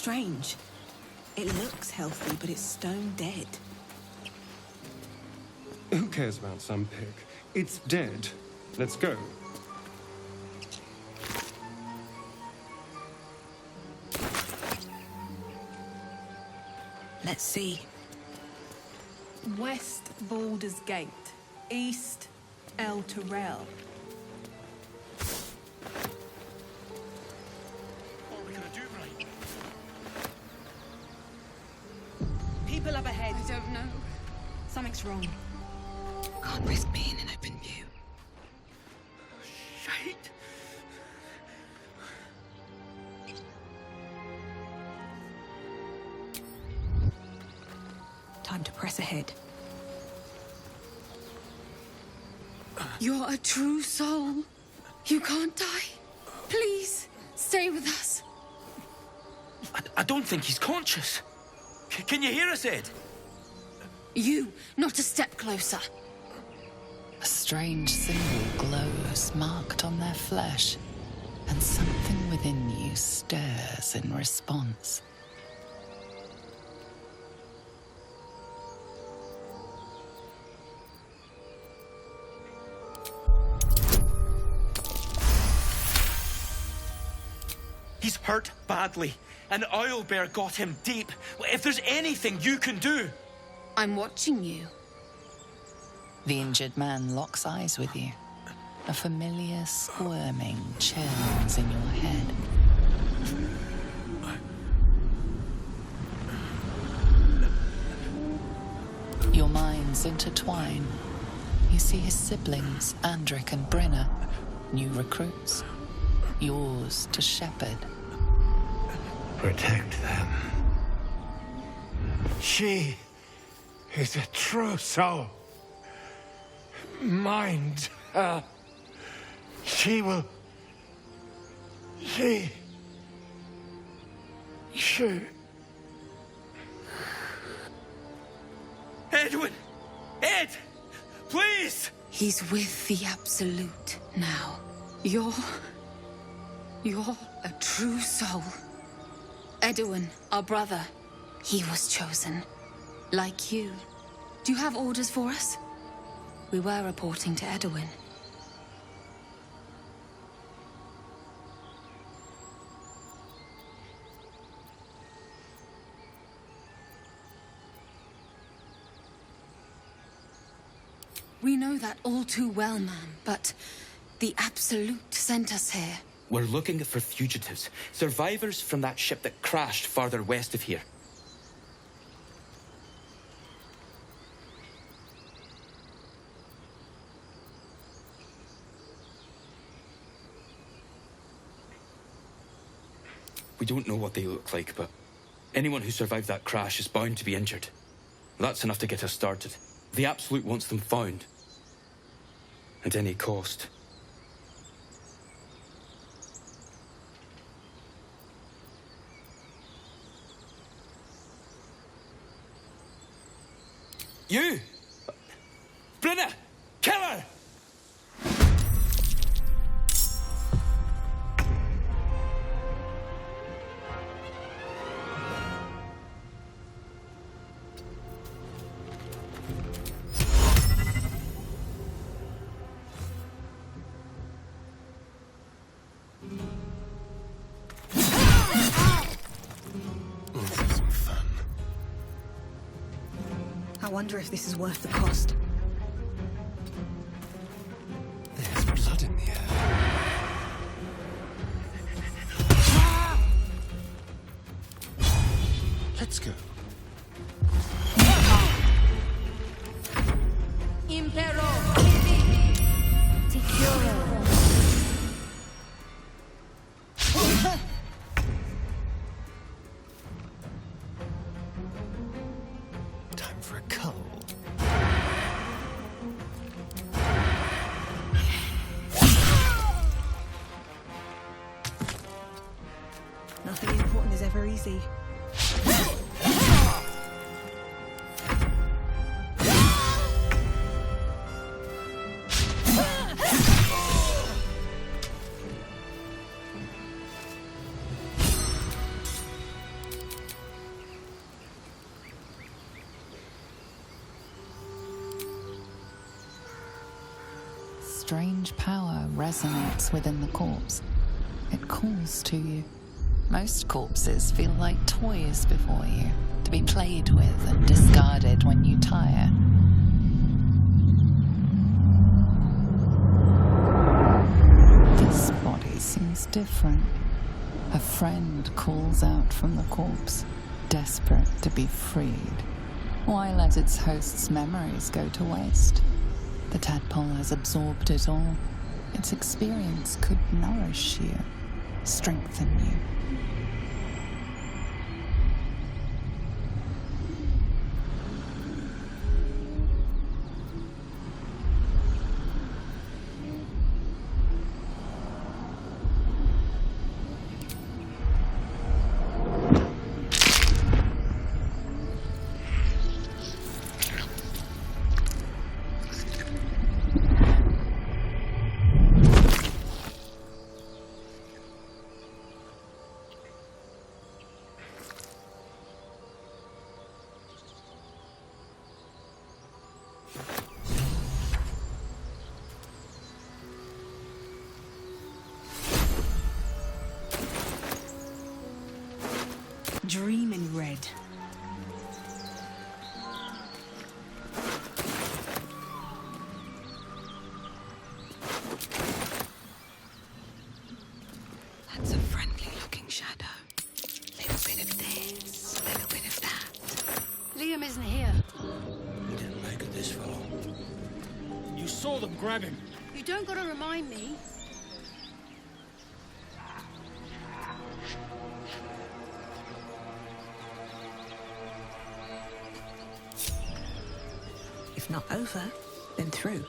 strange. It looks healthy, but it's stone dead. Who cares about some pig? It's dead. Let's go. Let's see. West Baldur's Gate, East El Terrell. What are we gonna do, right? People up ahead. I don't know. Something's wrong. Can't risk being in open view. Shite! Time to press ahead. You're a true soul. You can't die. Please, stay with us. I don't think he's conscious. Can you hear us, Ed? You, not a step closer. A strange symbol glows, marked on their flesh, and something within you stirs in response. He's hurt badly. An Aulbear got him deep. If there's anything you can do... I'm watching you. The injured man locks eyes with you. A familiar squirming churns in your head. Your minds intertwine. You see his siblings, Andric and Brenna, new recruits. Yours to shepherd. Protect them. She is a true soul. Mind her. She will... She... Edwin! Ed! Please! He's with the Absolute now. You're a true soul. Edwin, our brother, he was chosen. Like you. Do you have orders for us? We were reporting to Edwin. We know that all too well, ma'am, but the Absolute sent us here. We're looking for fugitives. Survivors from that ship that crashed farther west of here. We don't know what they look like, but anyone who survived that crash is bound to be injured. That's enough to get us started. The Absolute wants them found. At any cost. You! Brenna! Kill her! I wonder if this is worth the cost. There's blood in the air. Let's go. Impero! Time for a cull. Nothing important is ever easy. strange power resonates within the corpse. It calls to you. Most corpses feel like toys before you, to be played with and discarded when you tire. This body seems different. A friend calls out from the corpse, desperate to be freed. Why let its host's memories go to waste? The tadpole has absorbed it all. Its experience could nourish you, strengthen you. Dream in red. That's a friendly-looking shadow. Little bit of this, little bit of that. Liam isn't here. He didn't make it this far. You saw them grab him. You don't gotta remind me. If not over, then through.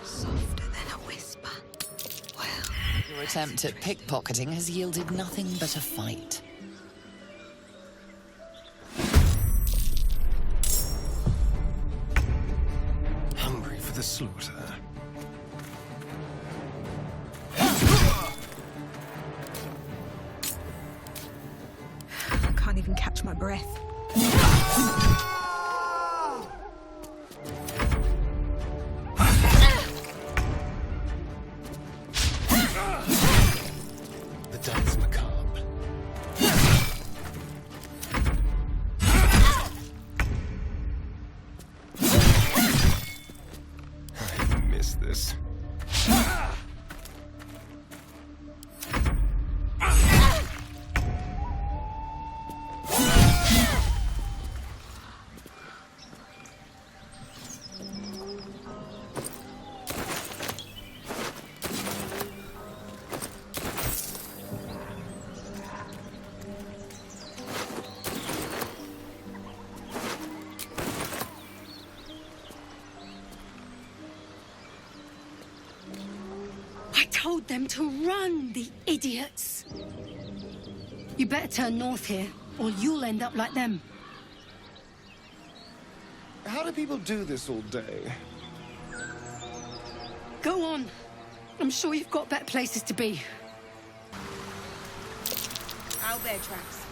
Softer than a whisper. Well, Your attempt at pickpocketing has yielded nothing but a fight. Hungry for the slaughter. I can't even catch my breath. The dance macabre. I missed this. I told them to run, the idiots. You better turn north here, or you'll end up like them. How do people do this all day? Go on. I'm sure you've got better places to be. Aulbear tracks.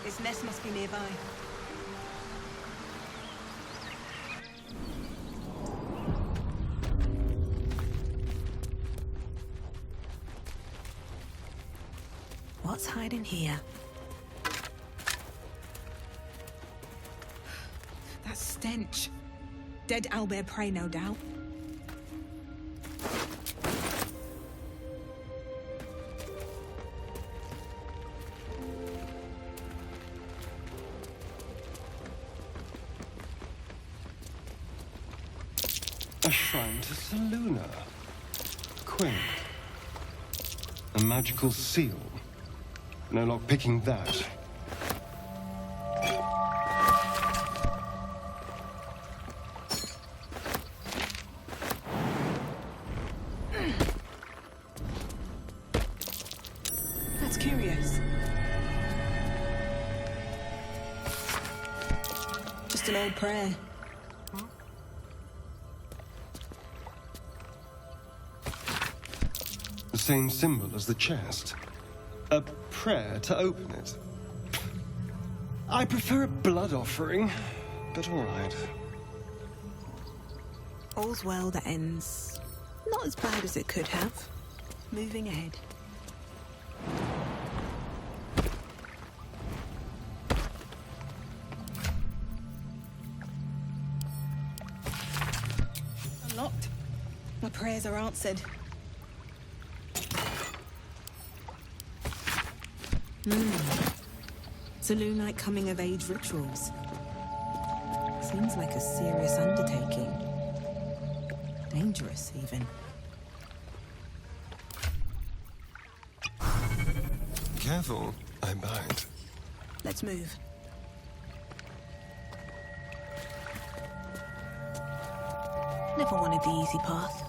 This nest must be nearby. What's hiding here? That stench. Dead owlbear prey, no doubt. A shrine to Seluna. Quaint. A magical seal. No lock picking that. That's curious. Just an old prayer. The same symbol as the chest. A prayer to open it. I prefer a blood offering, but all right. All's well that ends not as bad as it could have. Moving ahead. Unlocked. My prayers are answered. Saloon-like coming-of-age rituals. Seems like a serious undertaking. Dangerous, even. Careful, I bite. Let's move. Never wanted the easy path.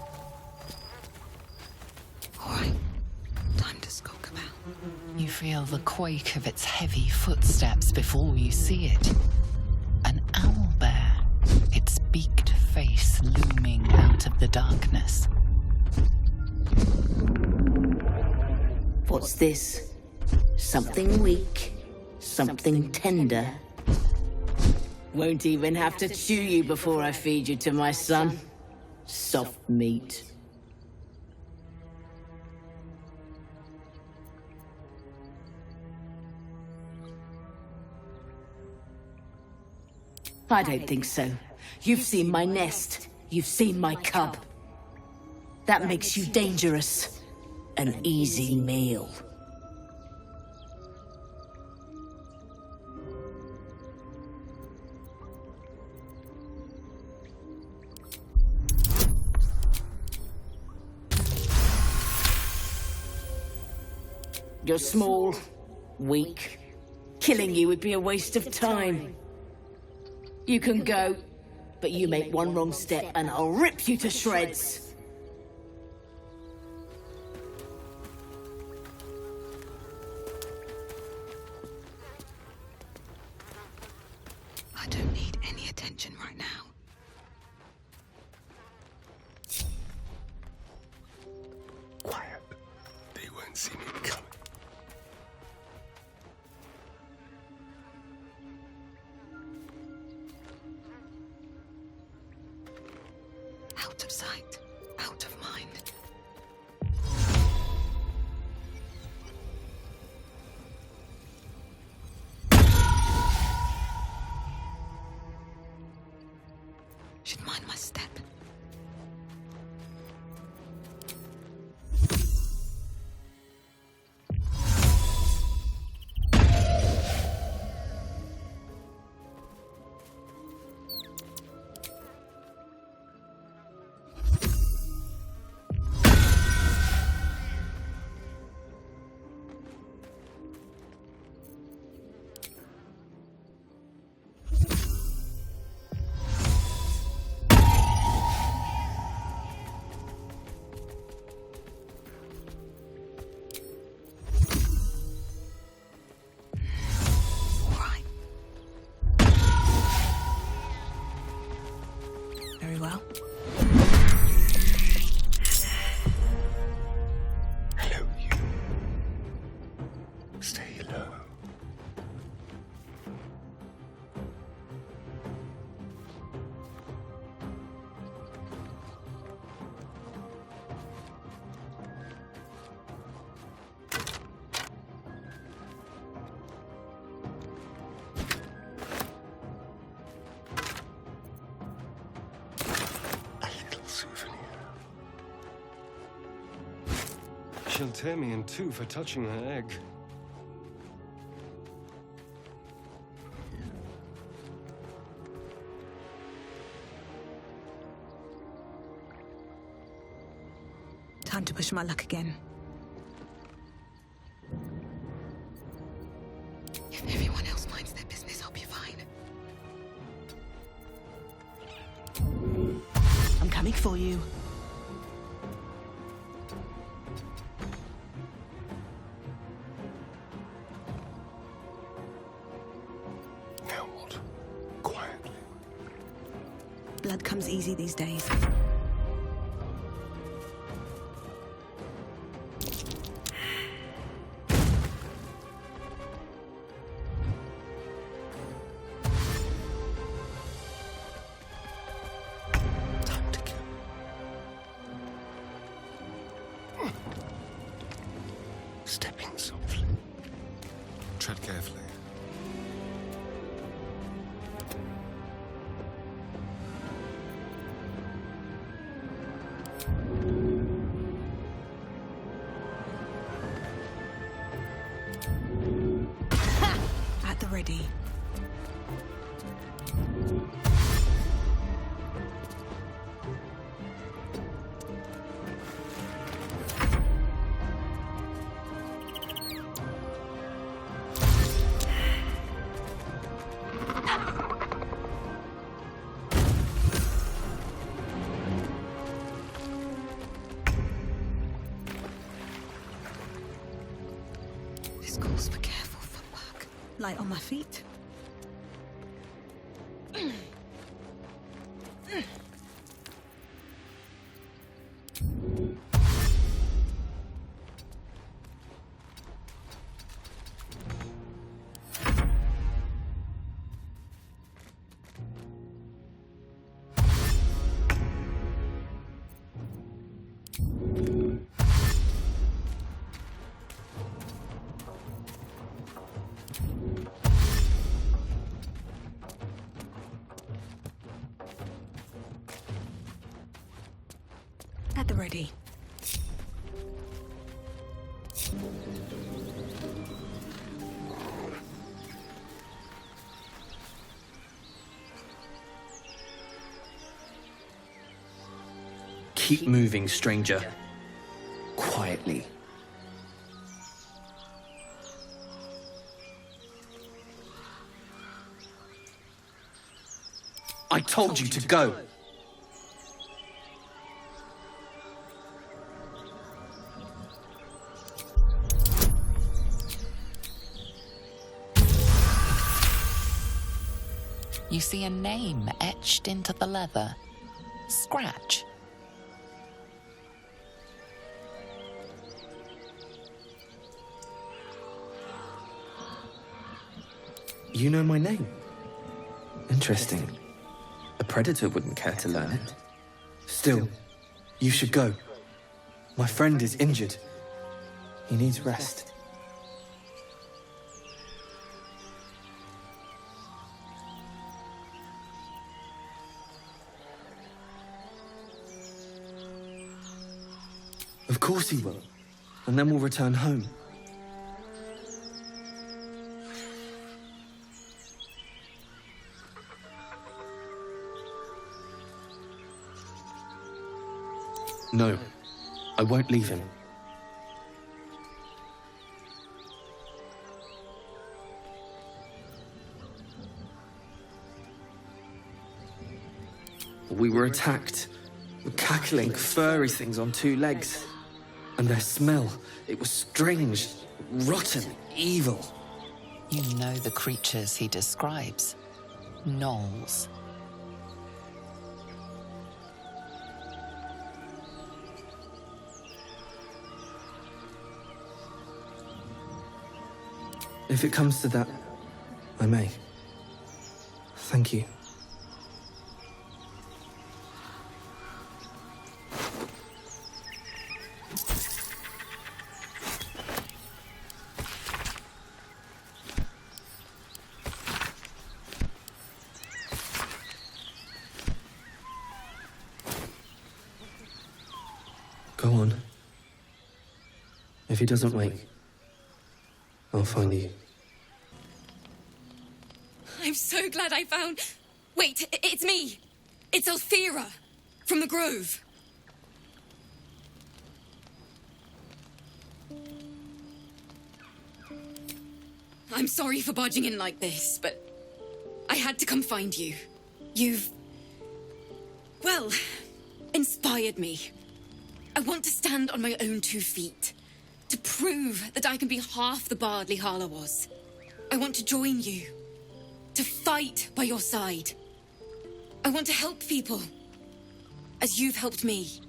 All right, time to skulk about. You feel the quake of its heavy footsteps before you see it. An owlbear, its beaked face looming out of the darkness. What's this? Something weak, something tender. Won't even have to chew you before I feed you to my son. Soft meat. I don't think so. You've seen my nest. You've seen my cub. That makes you dangerous. An easy meal. You're small, weak. Killing you would be a waste of time. You can go, but you make one wrong step and I'll rip you to shreds. I don't need any attention right now. Quiet. They won't see me coming. Out of sight, out of mind. Should mind my step. Very well. Hello, you. Stay low. A little souvenir. She'll tear me in two for touching her egg. Time to push my luck again. If everyone else minds their business, I'll be fine. I'm coming for you. Now what? Quietly. Blood comes easy these days. carefully. At the ready. This calls for careful footwork. Light on my feet. At the ready. Keep moving, stranger. Quietly. I told you to go. You see a name etched into the leather. Scratch. You know my name? Interesting. A predator wouldn't care to learn it. Still, you should go. My friend is injured. He needs rest. Of course he will. And then we'll return home. No, I won't leave him. We were attacked. Cackling, furry things on two legs. And their smell, it was strange, rotten, evil. You know the creatures he describes. Gnolls. If it comes to that, I may. Thank you. Go on. If he doesn't wake, I'll find you. I'm so glad I found... Wait, it's me. It's Althera from the Grove. I'm sorry for barging in like this, but I had to come find you. You've... well, inspired me. I want to stand on my own 2 feet, to prove that I can be half the Bardley Harla was. I want to join you, to fight by your side. I want to help people, as you've helped me.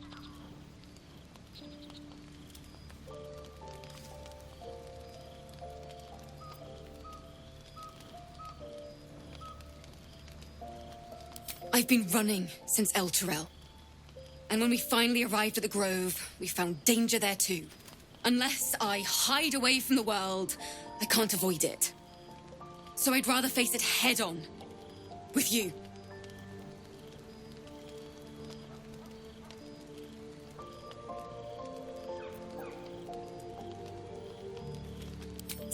I've been running since El Turel. And when we finally arrived at the Grove, we found danger there too. Unless I hide away from the world, I can't avoid it. So I'd rather face it head on. With you.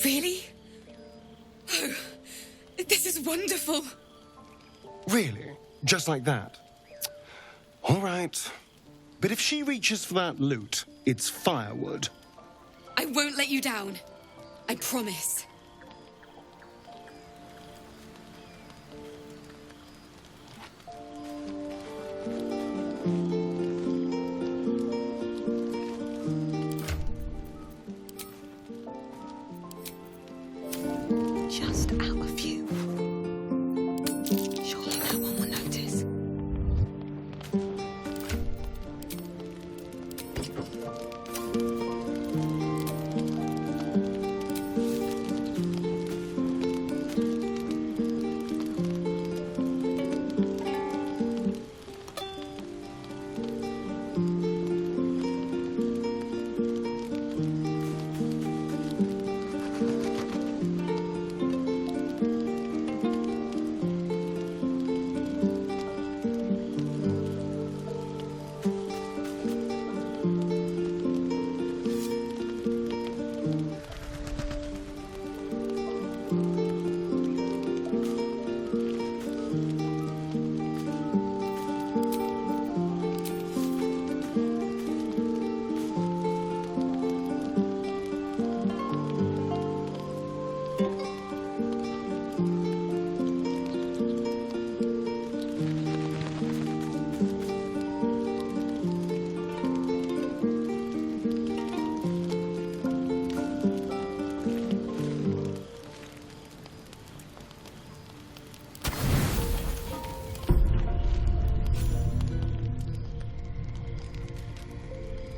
Really? Oh, this is wonderful. Really? Just like that? All right. But if she reaches for that loot, it's firewood. I won't let you down. I promise. Just out of view. Surely no one will notice.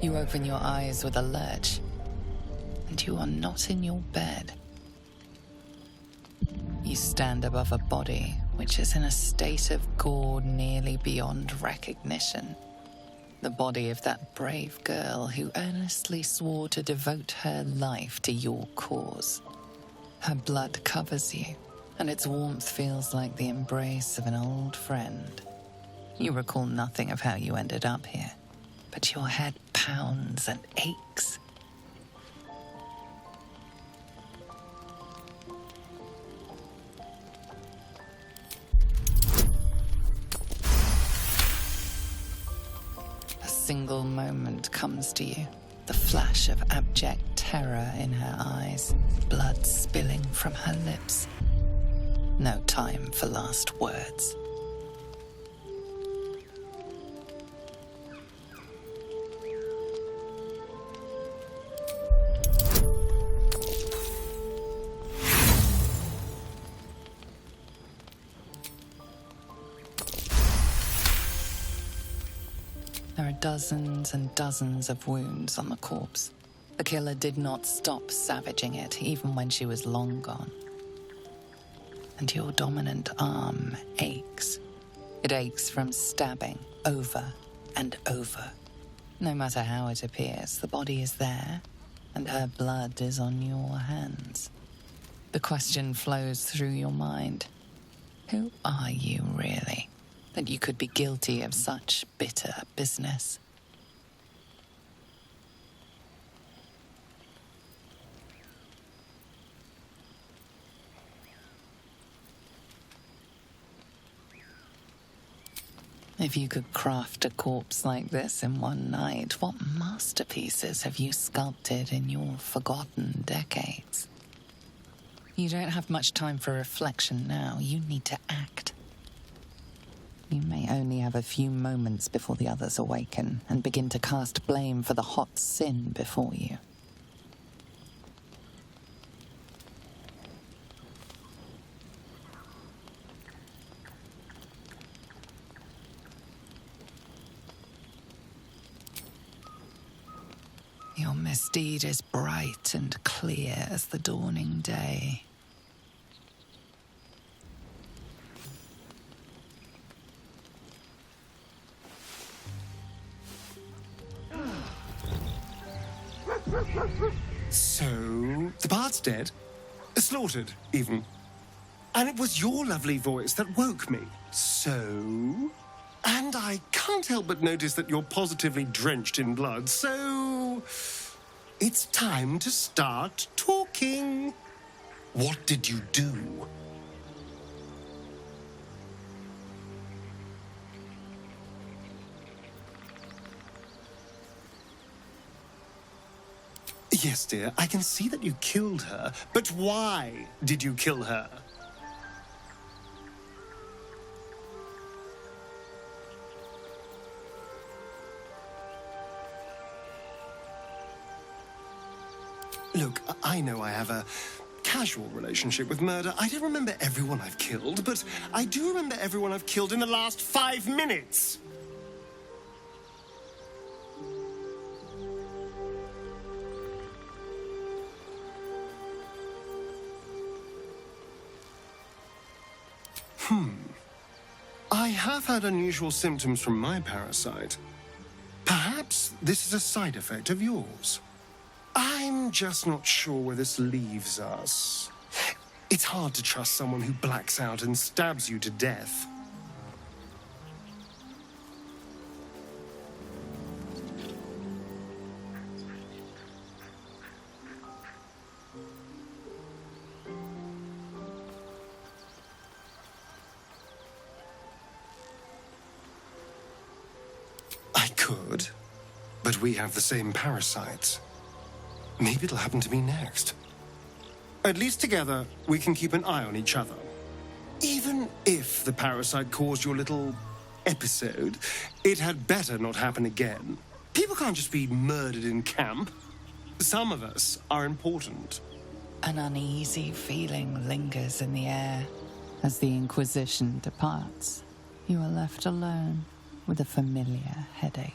You open your eyes with a lurch, and you are not in your bed. You stand above a body which is in a state of gore nearly beyond recognition. The body of that brave girl who earnestly swore to devote her life to your cause. Her blood covers you, and its warmth feels like the embrace of an old friend. You recall nothing of how you ended up here, but your head pounds and aches. A single moment comes to you, the flash of abject terror in her eyes, blood spilling from her lips. No time for last words. There are dozens and dozens of wounds on the corpse. The killer did not stop savaging it, even when she was long gone. And your dominant arm aches. It aches from stabbing over and over. No matter how it appears, the body is there, and her blood is on your hands. The question flows through your mind. Who are you, really, that you could be guilty of such bitter business? If you could craft a corpse like this in one night, what masterpieces have you sculpted in your forgotten decades? You don't have much time for reflection now. You need to act. You may only have a few moments before the others awaken and begin to cast blame for the hot sin before you. Your misdeed is bright and clear as the dawning day. So, the bard's dead? Slaughtered, even? And it was your lovely voice that woke me. So... And I can't help but notice that you're positively drenched in blood, so... It's time to start talking. What did you do? Yes, dear, I can see that you killed her, but why did you kill her? Look, I know I have a casual relationship with murder. I don't remember everyone I've killed, but I do remember everyone I've killed in the last 5 minutes. I have had unusual symptoms from my parasite. Perhaps this is a side effect of yours. I'm just not sure where this leaves us. It's hard to trust someone who blacks out and stabs you to death. I could, but we have the same parasites. Maybe it'll happen to me next. At least together, we can keep an eye on each other. Even if the parasite caused your little episode, it had better not happen again. People can't just be murdered in camp. Some of us are important. An uneasy feeling lingers in the air. As the Inquisition departs, you are left alone with a familiar headache.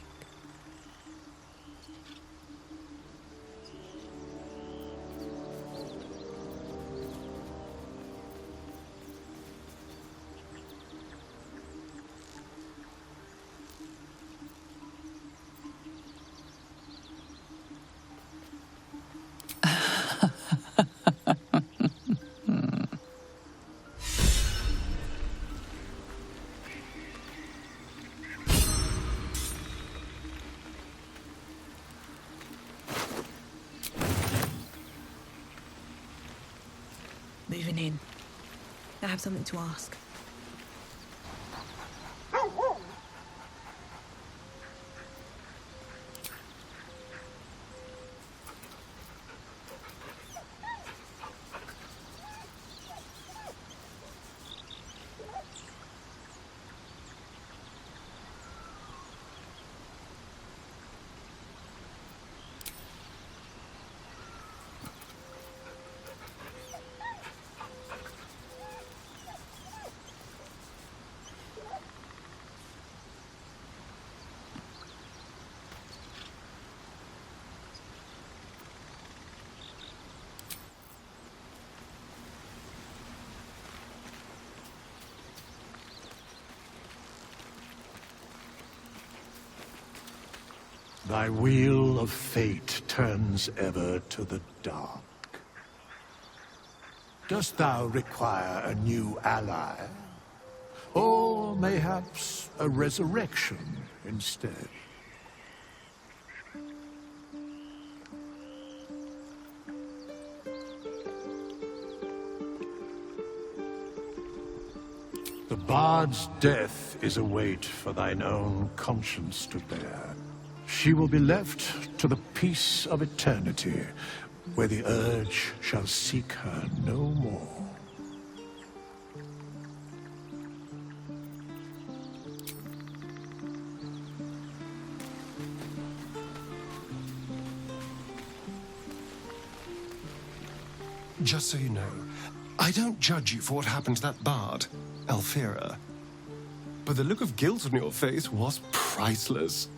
Moving in. I have something to ask. Thy wheel of fate turns ever to the dark. Dost thou require a new ally? Or mayhaps a resurrection instead? The bard's death is a weight for thine own conscience to bear. She will be left to the peace of eternity, where the urge shall seek her no more. Just so you know, I don't judge you for what happened to that bard, Alfira. But the look of guilt on your face was priceless.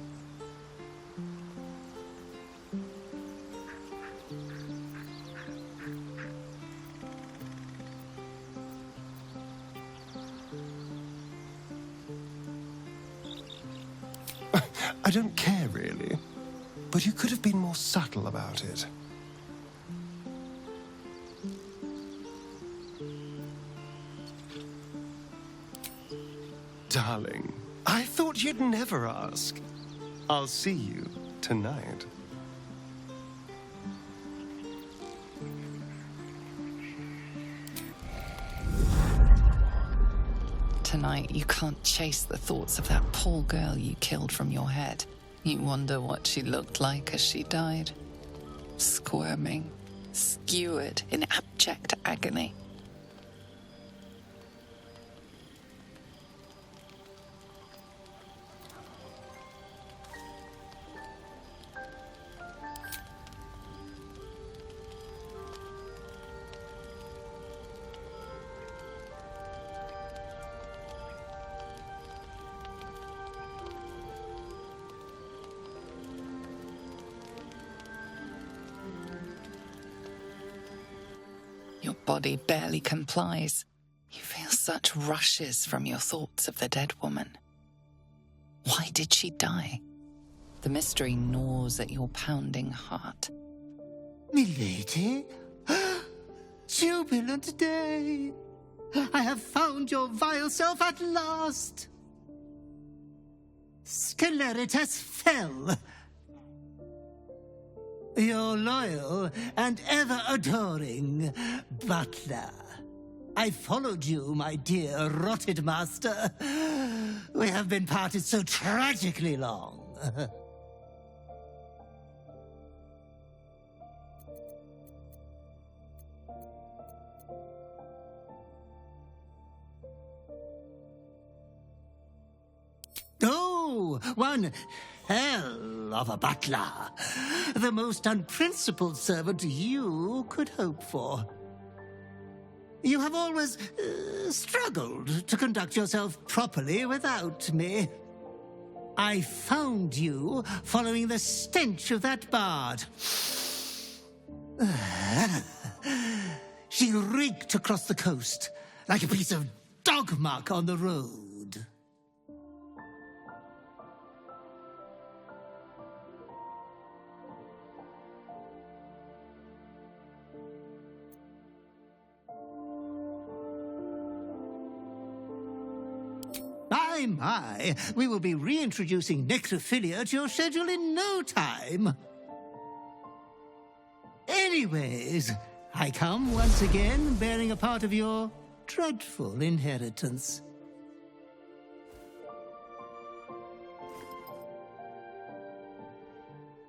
I don't care, really. But you could have been more subtle about it. Darling, I thought you'd never ask. I'll see you tonight. Tonight, you can't chase the thoughts of that poor girl you killed from your head. You wonder what she looked like as she died. Squirming, skewered in abject agony. Your body barely complies. You feel such rushes from your thoughts of the dead woman. Why did she die? The mystery gnaws at your pounding heart. Milady? Jubilant day! I have found your vile self at last! Sceleritas fell. Your loyal and ever-adoring butler. I followed you, my dear rotted master. We have been parted so tragically long. Oh, one hell of a butler. The most unprincipled servant you could hope for. You have always struggled to conduct yourself properly without me. I found you following the stench of that bard. She reeked across the coast like a piece of dog muck on the road. My, we will be reintroducing necrophilia to your schedule in no time. Anyways, I come once again bearing a part of your dreadful inheritance.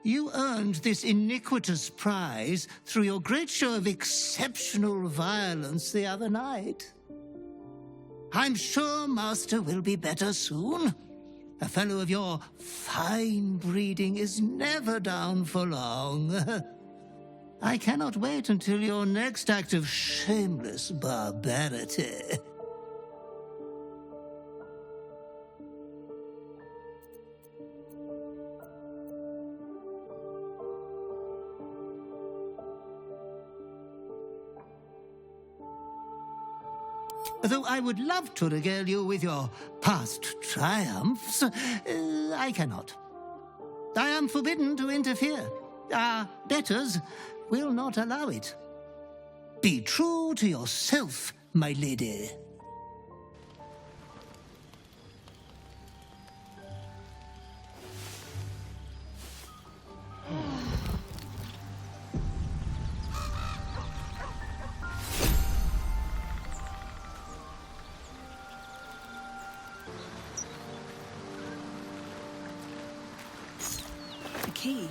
You earned this iniquitous prize through your great show of exceptional violence the other night. I'm sure Master will be better soon. A fellow of your fine breeding is never down for long. I cannot wait until your next act of shameless barbarity. Though I would love to regale you with your past triumphs, I cannot. I am forbidden to interfere. Our betters will not allow it. Be true to yourself, my lady. Key.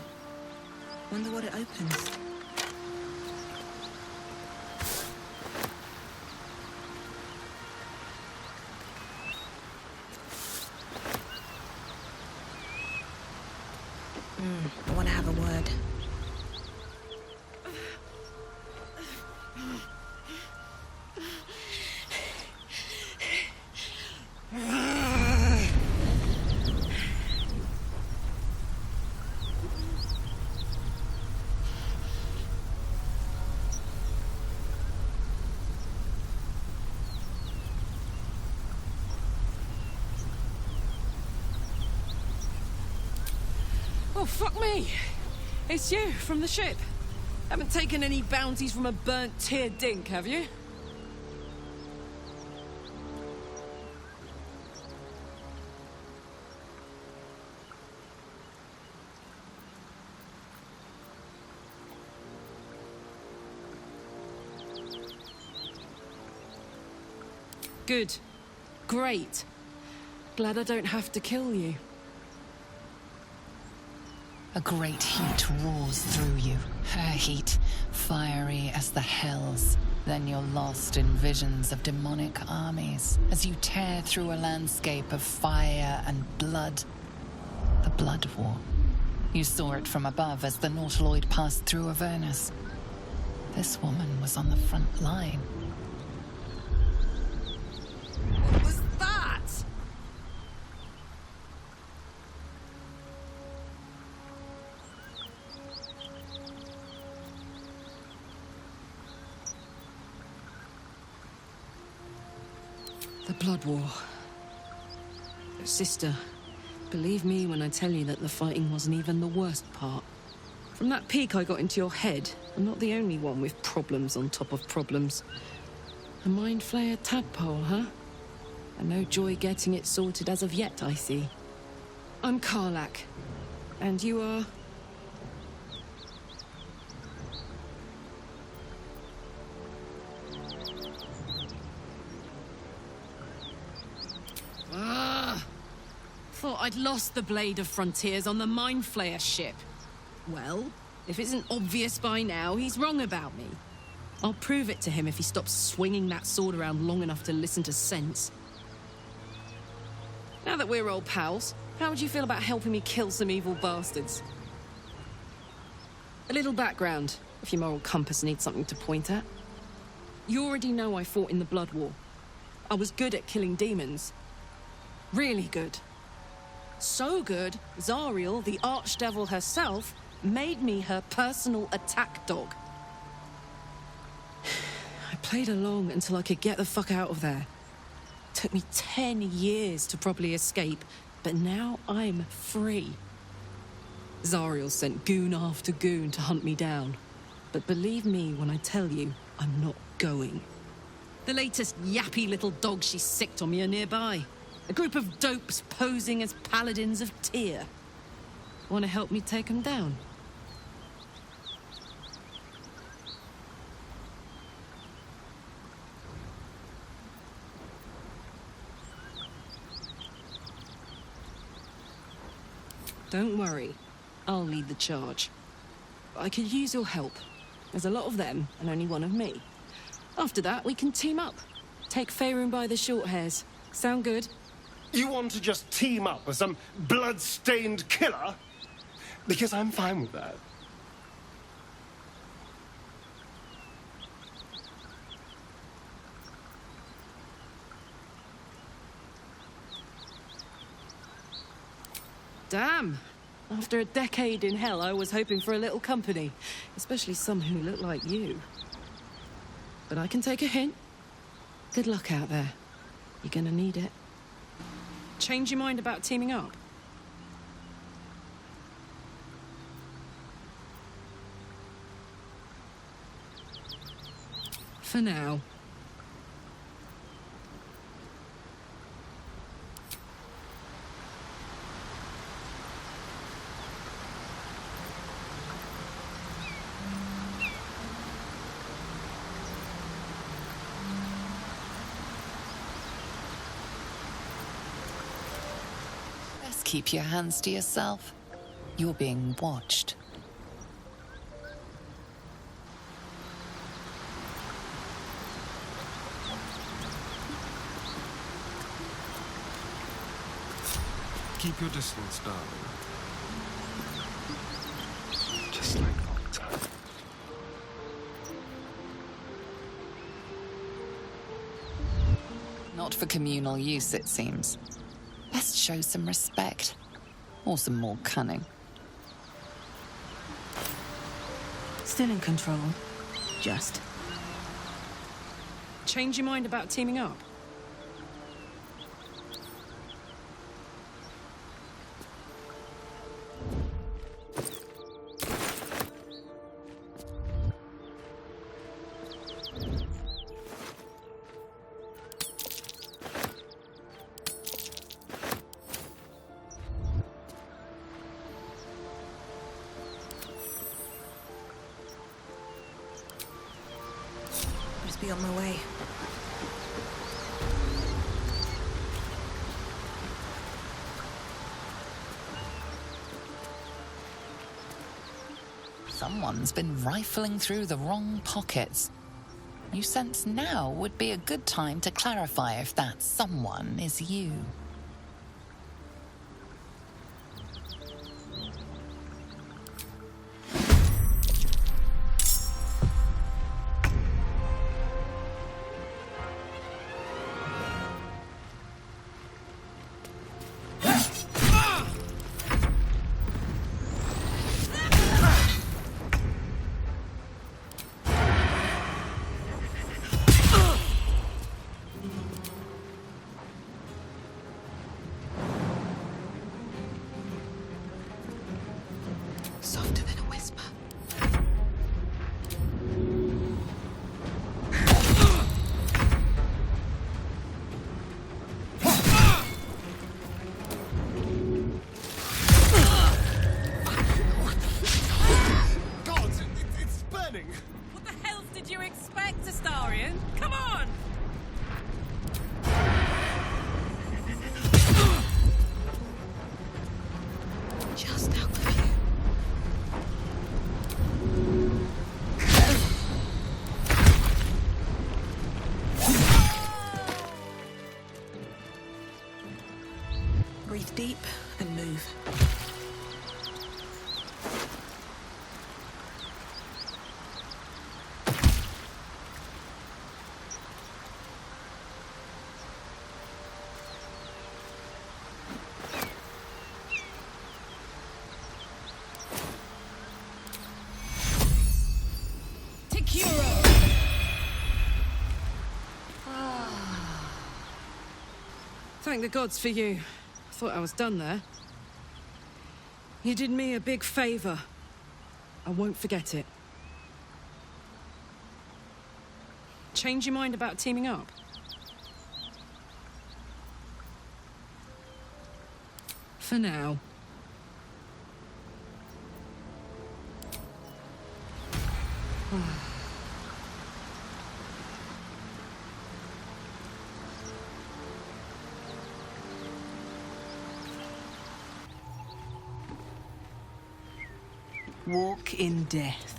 Wonder what it opens. I want to have a word. Oh, fuck me! It's you, from the ship. Haven't taken any bounties from a burnt tear dink, have you? Good. Great. Glad I don't have to kill you. A great heat roars through you, her heat, fiery as the hells. Then you're lost in visions of demonic armies as you tear through a landscape of fire and blood. The Blood War. You saw it from above as the Nautiloid passed through Avernus. This woman was on the front line. What was that? The Blood War. Sister, believe me when I tell you that the fighting wasn't even the worst part. From that peak I got into your head, I'm not the only one with problems on top of problems. A mind flayer tadpole, huh? And no joy getting it sorted as of yet, I see. I'm Karlak. And you are? Thought I'd lost the Blade of Frontiers on the Mind Flayer ship. Well, if it isn't obvious by now, he's wrong about me. I'll prove it to him if he stops swinging that sword around long enough to listen to sense. Now that we're old pals, how would you feel about helping me kill some evil bastards? A little background, if your moral compass needs something to point at. You already know I fought in the Blood War. I was good at killing demons. Really good. So good, Zariel, the archdevil herself, made me her personal attack dog. I played along until I could get the fuck out of there. Took me 10 years to properly escape, but now I'm free. Zariel sent goon after goon to hunt me down. But believe me when I tell you, I'm not going. The latest yappy little dogs she sicked on me are nearby. A group of dopes posing as paladins of Tyr. Want to help me take them down? Don't worry, I'll lead the charge. But I could use your help. There's a lot of them, and only one of me. After that, we can team up. Take Faerun by the short hairs. Sound good? You want to just team up with some blood-stained killer? Because I'm fine with that. Damn! After a decade in hell, I was hoping for a little company. Especially some who look like you. But I can take a hint. Good luck out there. You're gonna need it. Change your mind about teaming up? For now. Keep your hands to yourself. You're being watched. Keep your distance, darling. Just like old time. Not for communal use, it seems. Best show some respect. Or some more cunning. Still in control. Just. Change your mind about teaming up? Be on my way. Someone's been rifling through the wrong pockets. You sense now would be a good time to clarify if that someone is you. Softer than a whisper. God, it's burning! What the hell did you expect, Astarion? Come on! Just out of view. Breathe deep and move. Thank the gods for you. I thought I was done there. You did me a big favor. I won't forget it. Change your mind about teaming up? For now. Walk in death.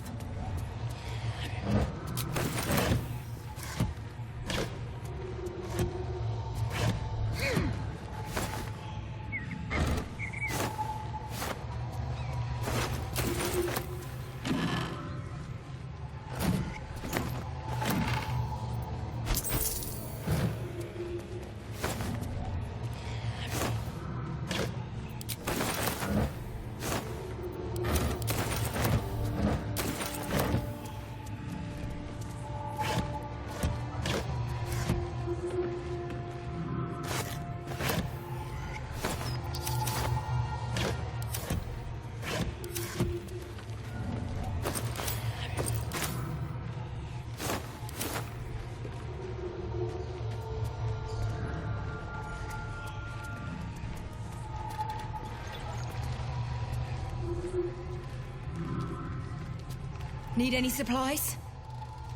Need any supplies?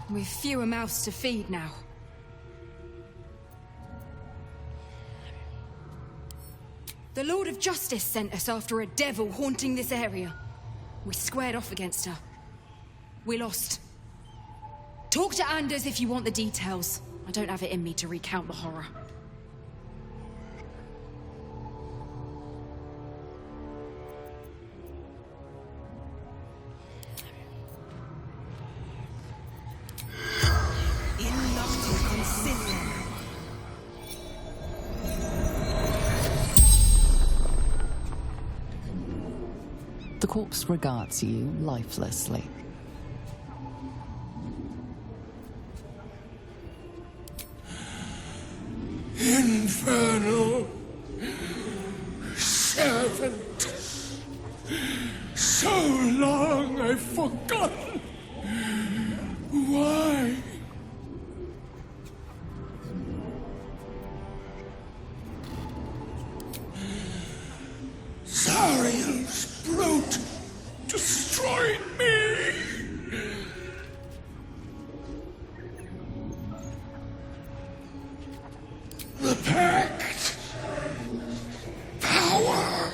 We've fewer mouths to feed now. The Lord of Justice sent us after a devil haunting this area. We squared off against her. We lost. Talk to Anders if you want the details. I don't have it in me to recount the horror. The corpse regards you lifelessly. Infernal servant. So long I've forgotten why. Zariel's brute destroyed me. The Pact. Power.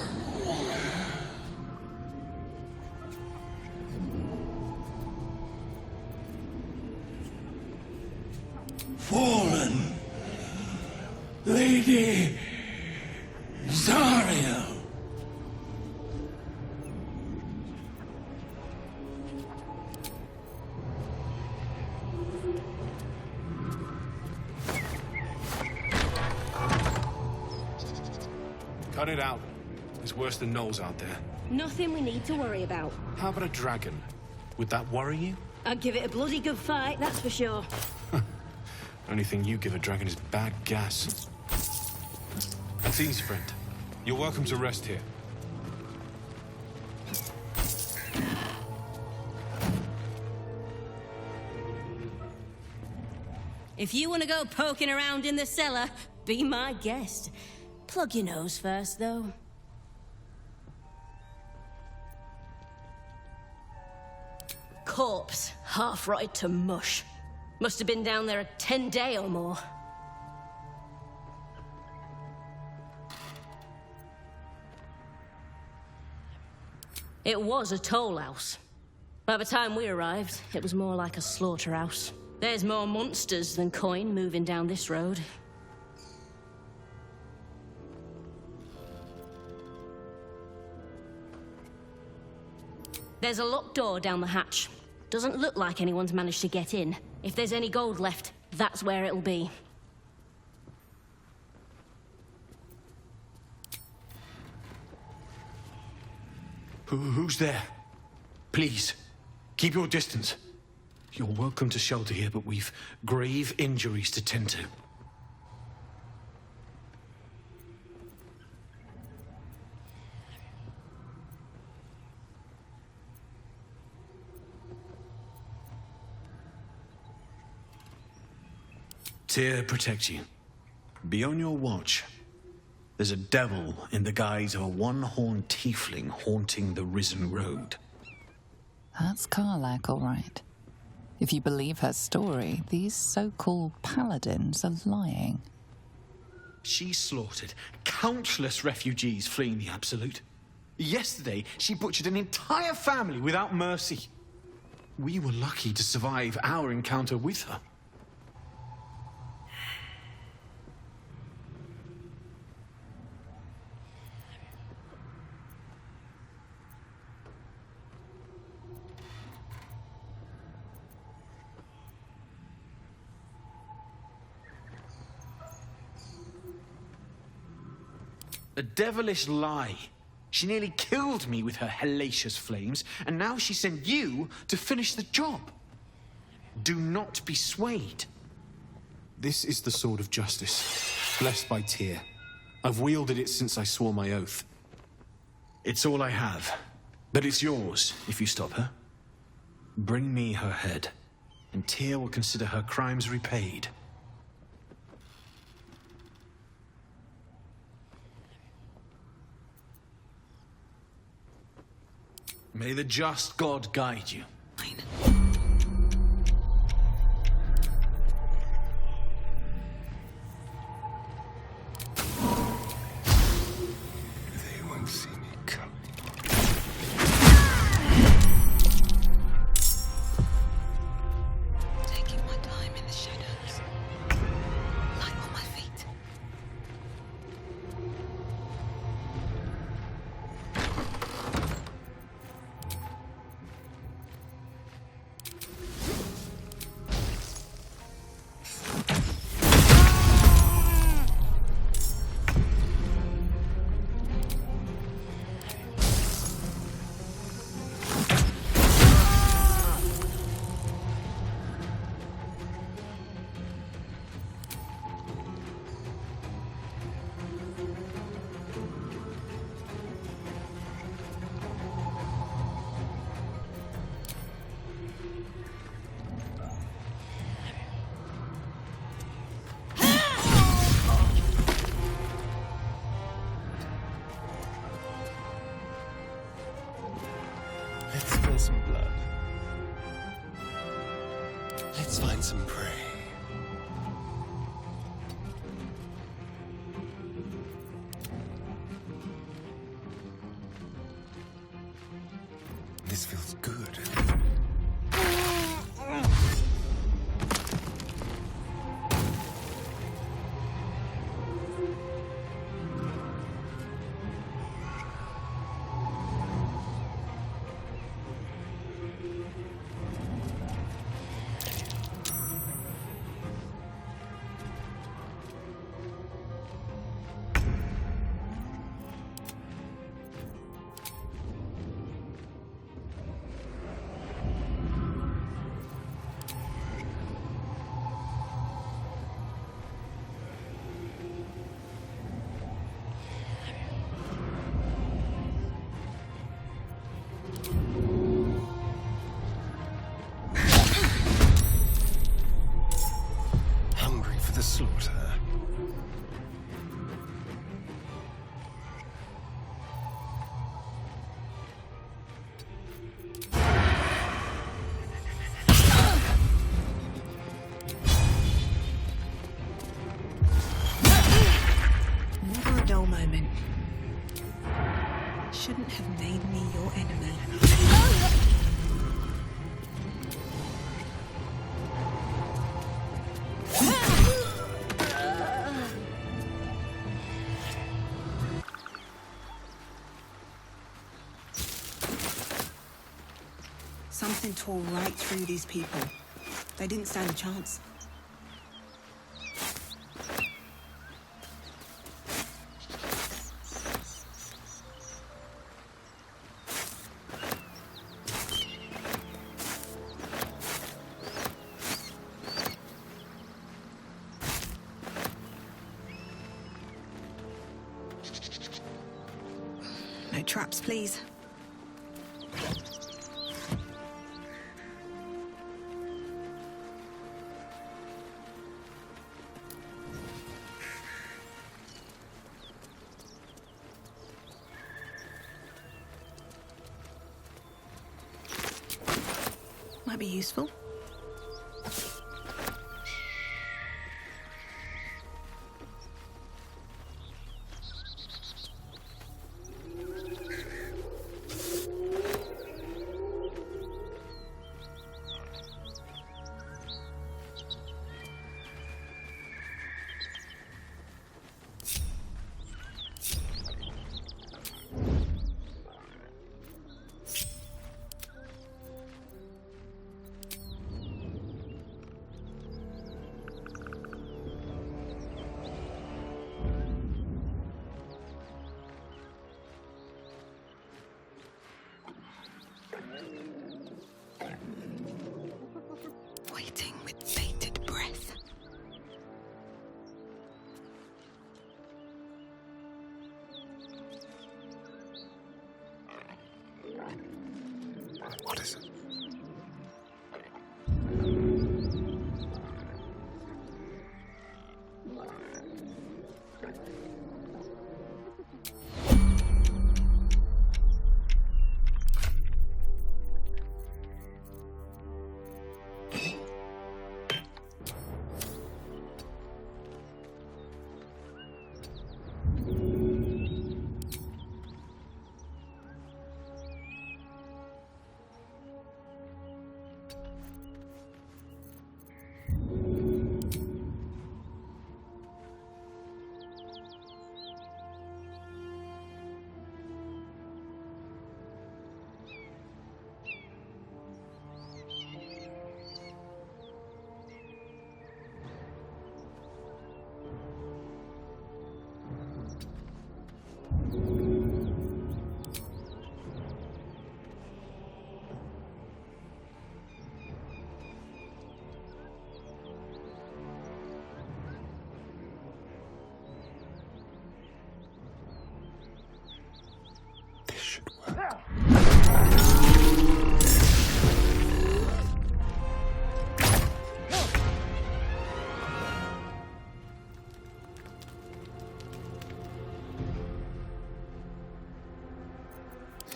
Cut it out. There's worse than gnolls out there. Nothing we need to worry about. How about a dragon? Would that worry you? I'd give it a bloody good fight, that's for sure. Only thing you give a dragon is bad gas. That's easy, friend. You're welcome to rest here. If you want to go poking around in the cellar, be my guest. Plug your nose first, though. Corpse, half rotted to mush. Must have been down there a 10-day or more. It was a toll house. By the time we arrived, it was more like a slaughterhouse. There's more monsters than coin moving down this road. There's a locked door down the hatch. Doesn't look like anyone's managed to get in. If there's any gold left, that's where it'll be. Who's there? Please, keep your distance. You're welcome to shelter here, but we've grave injuries to tend to. Tyr protect you. Be on your watch. There's a devil in the guise of a one-horned tiefling haunting the risen road. That's Karlach, all right. If you believe her story, these so-called paladins are lying. She slaughtered countless refugees fleeing the Absolute. Yesterday, she butchered an entire family without mercy. We were lucky to survive our encounter with her. A devilish lie. She nearly killed me with her hellacious flames, and now she sent you to finish the job. Do not be swayed. This is the sword of justice, blessed by Tyr. I've wielded it since I swore my oath. It's all I have, but it's yours if you stop her. Bring me her head, and Tyr will consider her crimes repaid. May the just God guide you. They won't see me coming. Taking my time in the shadows. Light on my feet. Let's spill some blood. Let's find some prey. This feels good. shouldn't have made me your enemy. Something tore right through these people. They didn't stand a chance. No traps, please. Might be useful. Waiting with bated breath. What is it?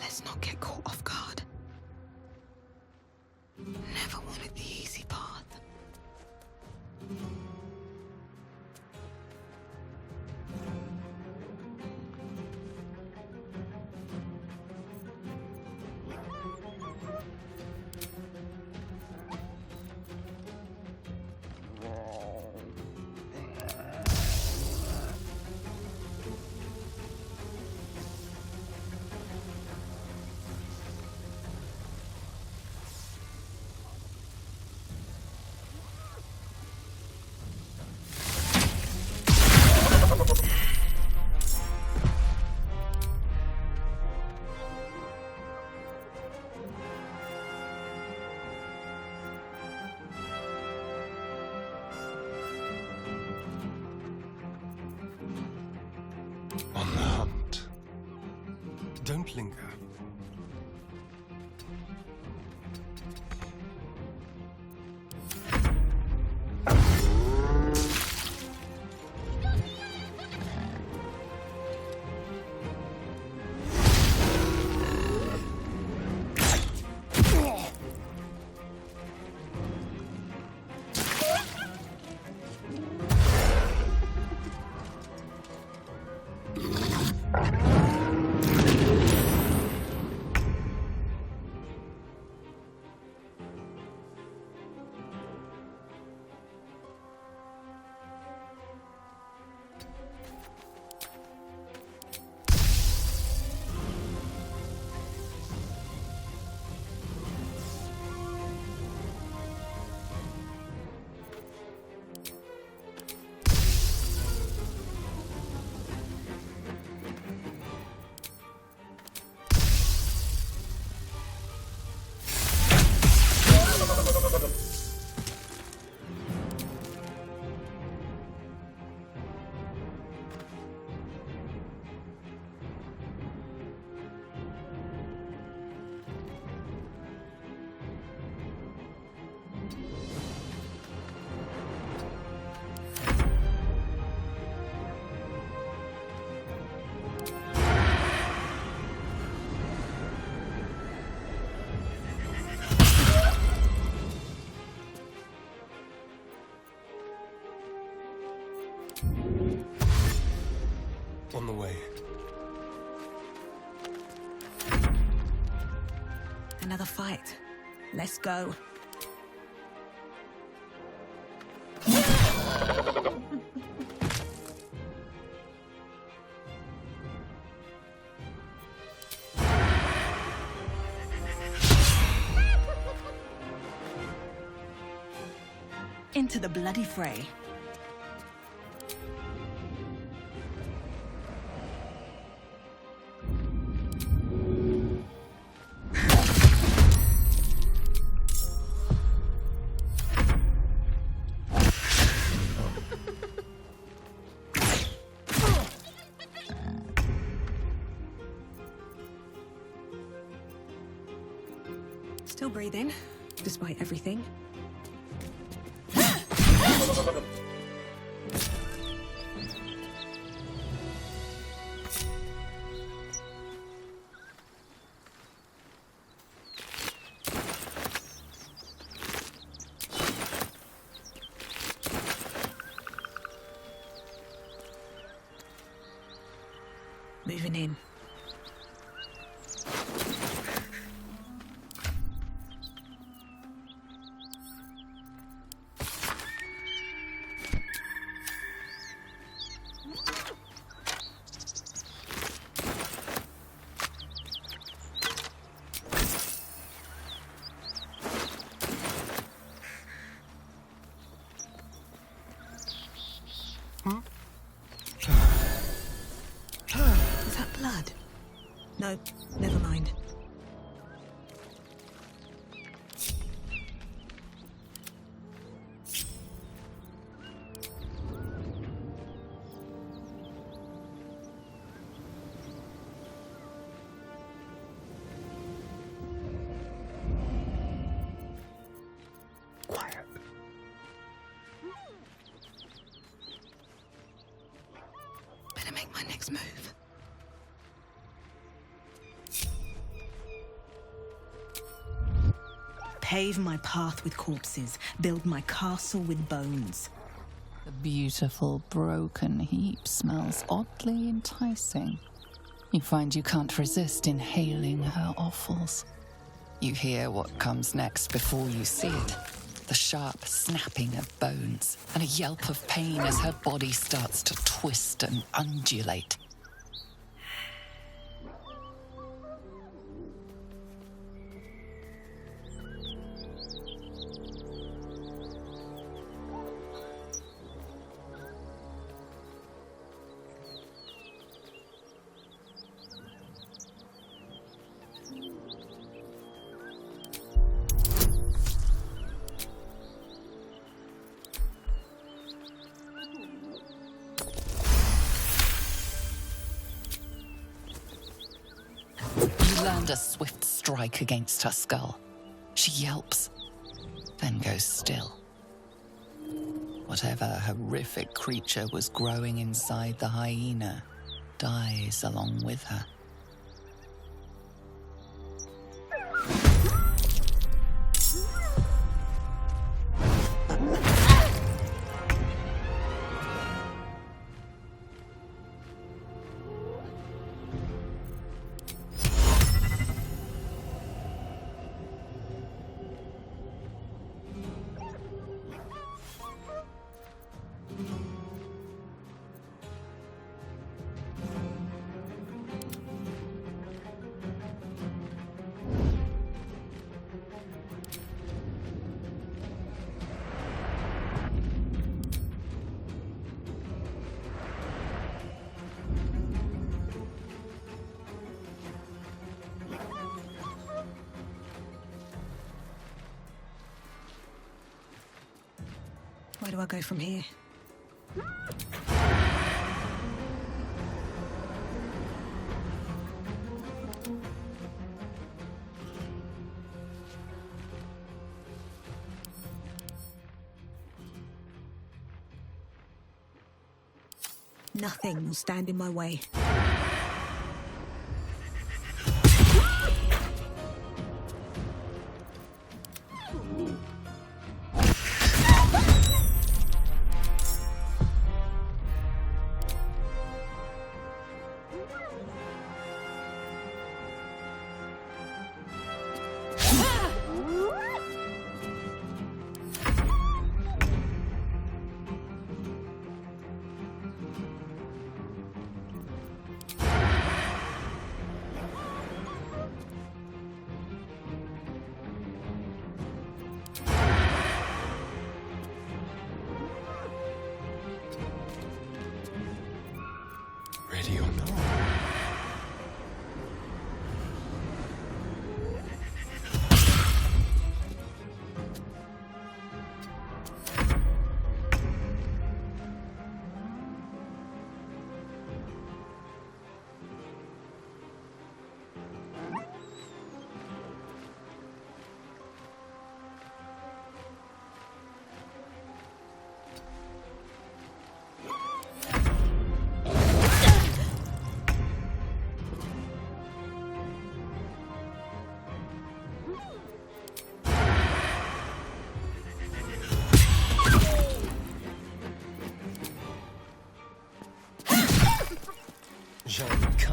Let's not get caught off guard. Never wanted the easy path. On the hunt. Don't linger. Another fight. Let's go. Into the bloody fray. Still breathing, despite everything. Moving in. Is that blood? No, never mind. Quiet. Better make my next move. Pave my path with corpses, build my castle with bones. The beautiful broken heap smells oddly enticing. You find you can't resist inhaling her offals. You hear what comes next before you see it. The sharp snapping of bones and a yelp of pain as her body starts to twist and undulate. Land a swift strike against her skull. She yelps, then goes still. Whatever horrific creature was growing inside the hyena dies along with her. Where do I go from here? Nothing will stand in my way.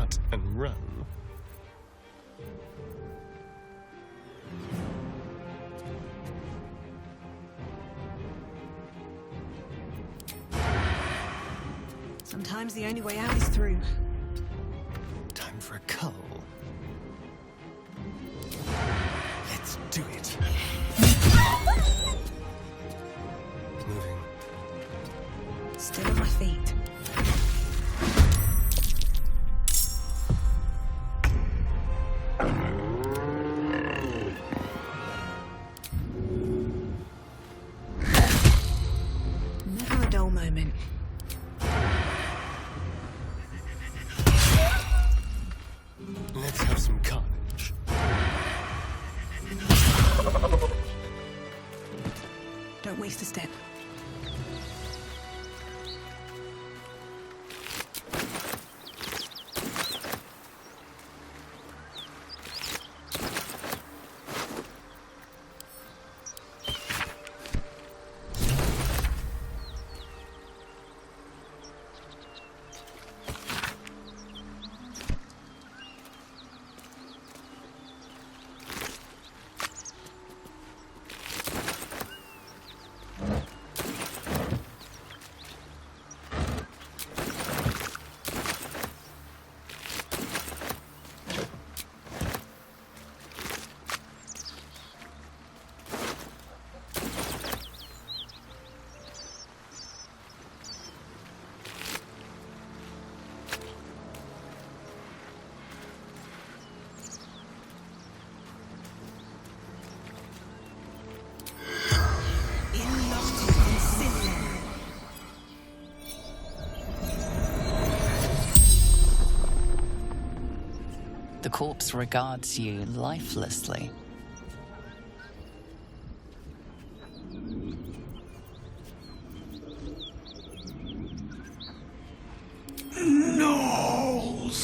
cut and run. Sometimes the only way out is through. Time for a cull. Let's do it. Moving. Still on my feet. Never a dull moment. Let's have some carnage. Don't waste a step. The corpse regards you lifelessly. Gnaws,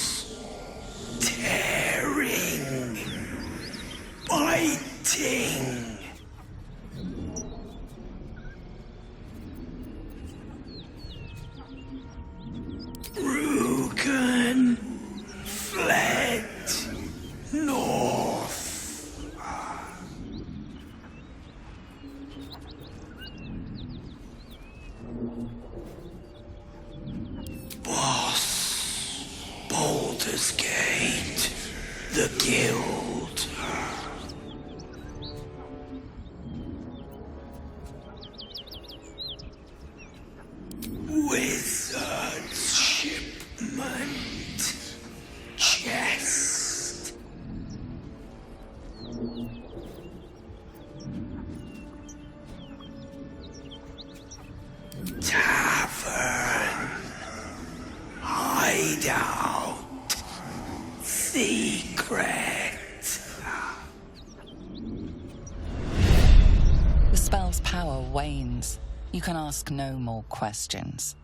tearing, biting. Rugen fled north. Boss, Baldur's Gate, the Guild. Wizard's shipment, chest. Tavern, hideout, secret. The spell's power wanes. You can ask no more questions.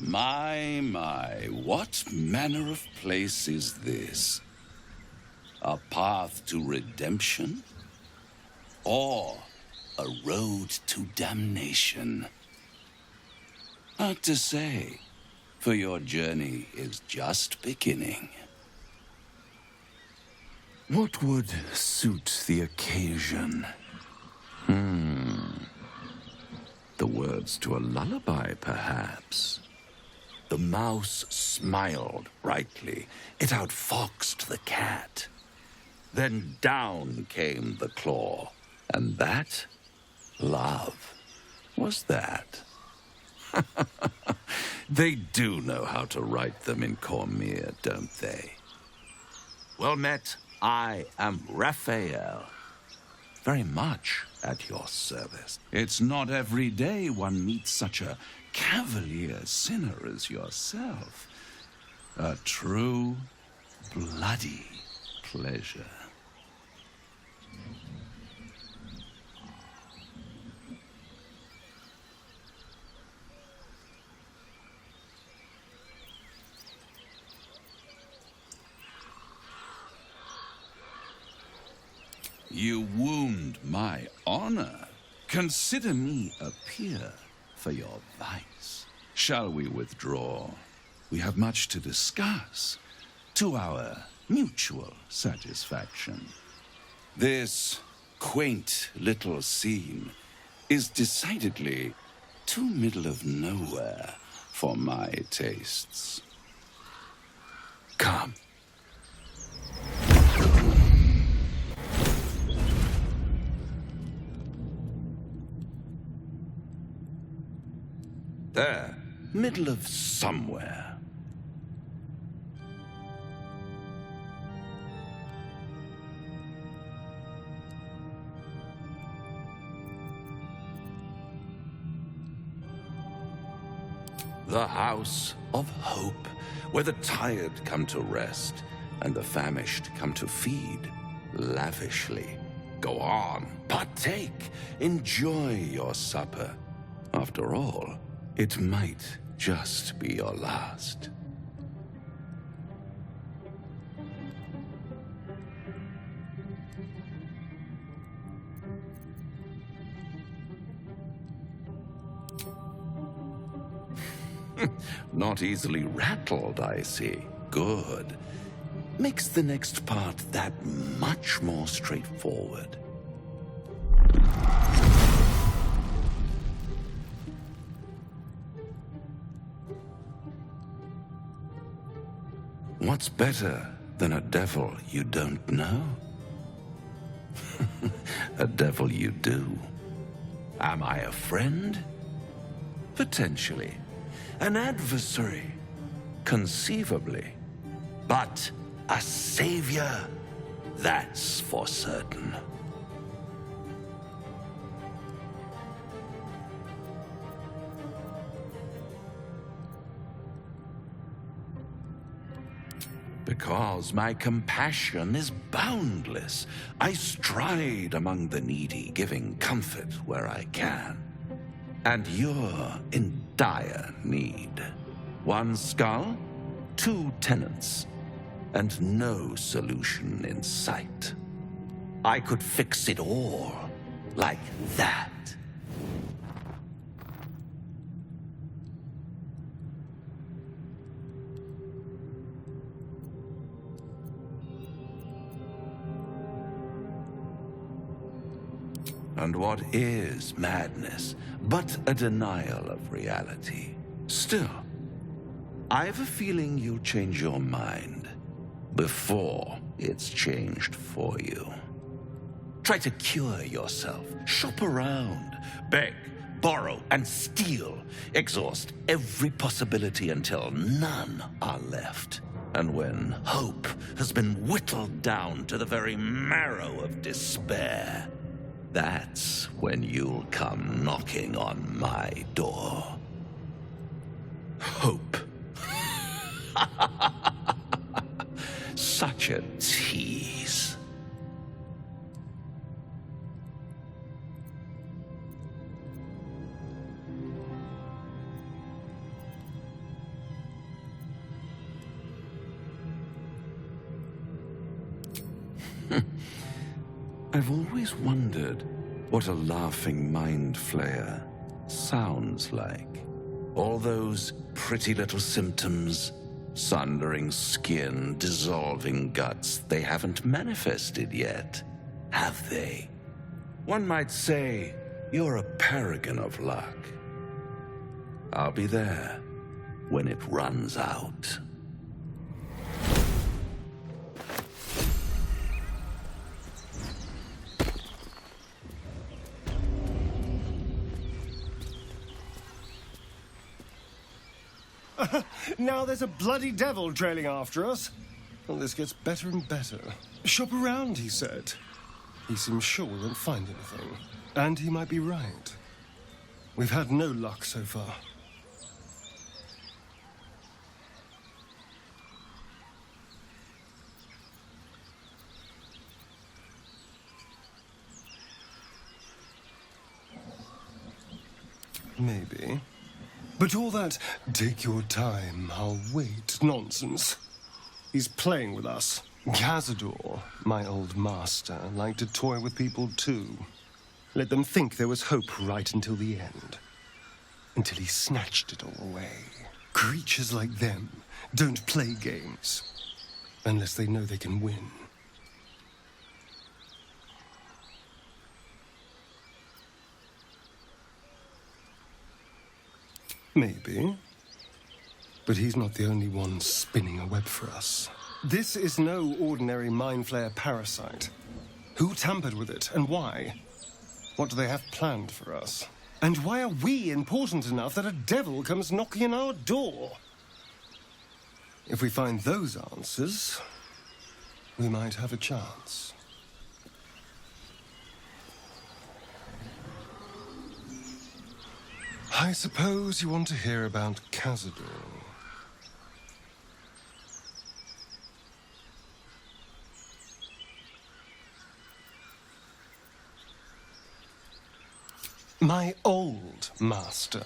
My, what manner of place is this? A path to redemption? Or a road to damnation? Hard to say, for your journey is just beginning. What would suit the occasion? The words to a lullaby, perhaps. The mouse smiled brightly. It outfoxed the cat. Then down came the claw. And that, love, was that. They do know how to write them in Cormier, don't they? Well met, I am Raphael. Very much at your service. It's not every day one meets such a cavalier sinner as yourself. A true, bloody pleasure. honor. Consider me a peer for your vice. Shall we withdraw? We have much to discuss, to our mutual satisfaction. This quaint little scene is decidedly too middle of nowhere for my tastes. Come. There, middle of somewhere. The House of Hope, where the tired come to rest and the famished come to feed lavishly. Go on, partake, enjoy your supper. After all, it might just be your last. Not easily rattled, I see. Good. Makes the next part that much more straightforward. What's better than a devil you don't know? A devil you do. Am I a friend? Potentially. An adversary? Conceivably. But a savior? That's for certain. Because my compassion is boundless. I stride among the needy, giving comfort where I can. And you're in dire need. One skull, 2 tenants, and no solution in sight. I could fix it all like that. And what is madness but a denial of reality? Still, I've a feeling you'll change your mind before it's changed for you. Try to cure yourself. Shop around. Beg, borrow, and steal. Exhaust every possibility until none are left. And when hope has been whittled down to the very marrow of despair, that's when you'll come knocking on my door. Hope. Such a tease. I've always wondered what a laughing mind flayer sounds like. All those pretty little symptoms, sundering skin, dissolving guts, they haven't manifested yet, have they? One might say you're a paragon of luck. I'll be there when it runs out. Now there's a bloody devil trailing after us. Well, this gets better and better. Shop around, he said. He seems sure we won't find anything. And he might be right. We've had no luck so far. Maybe. But all that, take your time, I'll wait, nonsense. He's playing with us. Cazador, my old master, liked to toy with people too. Let them think there was hope right until the end. Until he snatched it all away. Creatures like them don't play games. Unless they know they can win. Maybe. But he's not the only one spinning a web for us. This is no ordinary Mind Flayer parasite. Who tampered with it, and why? What do they have planned for us? And why are we important enough that a devil comes knocking on our door? If we find those answers, we might have a chance. I suppose you want to hear about Cazador. My old master.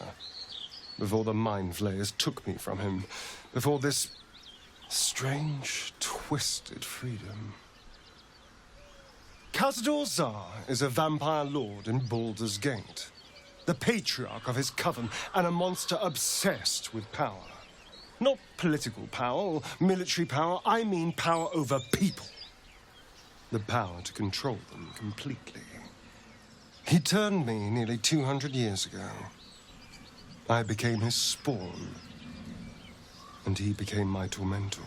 Before the Mind Flayers took me from him. Before this strange, twisted freedom. Cazador Zar is a vampire lord in Baldur's Gate. The patriarch of his coven, and a monster obsessed with power. Not political power or military power, I mean power over people. The power to control them completely. He turned me nearly 200 years ago. I became his spawn, and he became my tormentor.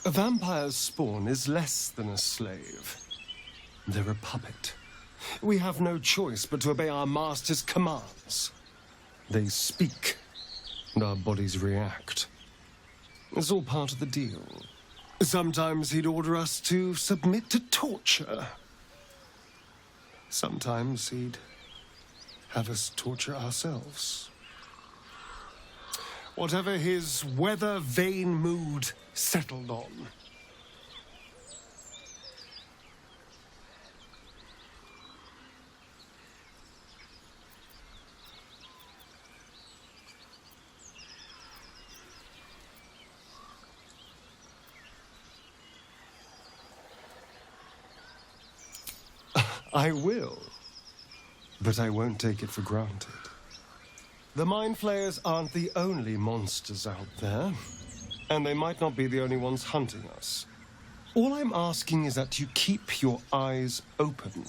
A vampire's spawn is less than a slave. They're a puppet. We have no choice but to obey our master's commands. They speak, and our bodies react. It's all part of the deal. Sometimes he'd order us to submit to torture. Sometimes he'd have us torture ourselves. Whatever his weather-vane mood settled on. I will, but I won't take it for granted. The Mind Flayers aren't the only monsters out there, and they might not be the only ones hunting us. All I'm asking is that you keep your eyes open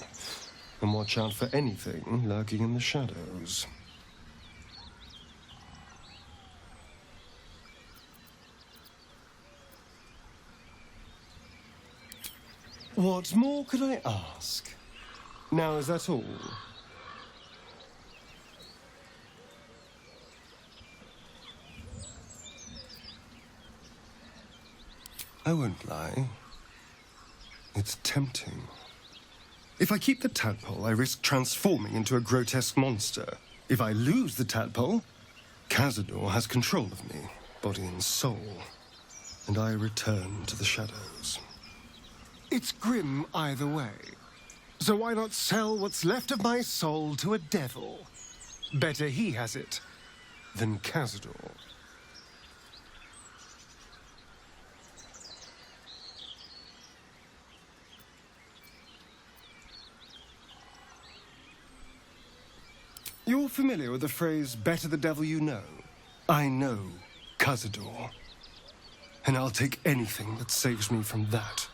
and watch out for anything lurking in the shadows. What more could I ask? Now, is that all? I won't lie. It's tempting. If I keep the tadpole, I risk transforming into a grotesque monster. If I lose the tadpole, Cazador has control of me, body and soul, and I return to the shadows. It's grim either way. So why not sell what's left of my soul to a devil? Better he has it than Cazador. You're familiar with the phrase, better the devil you know? I know Cazador. And I'll take anything that saves me from that.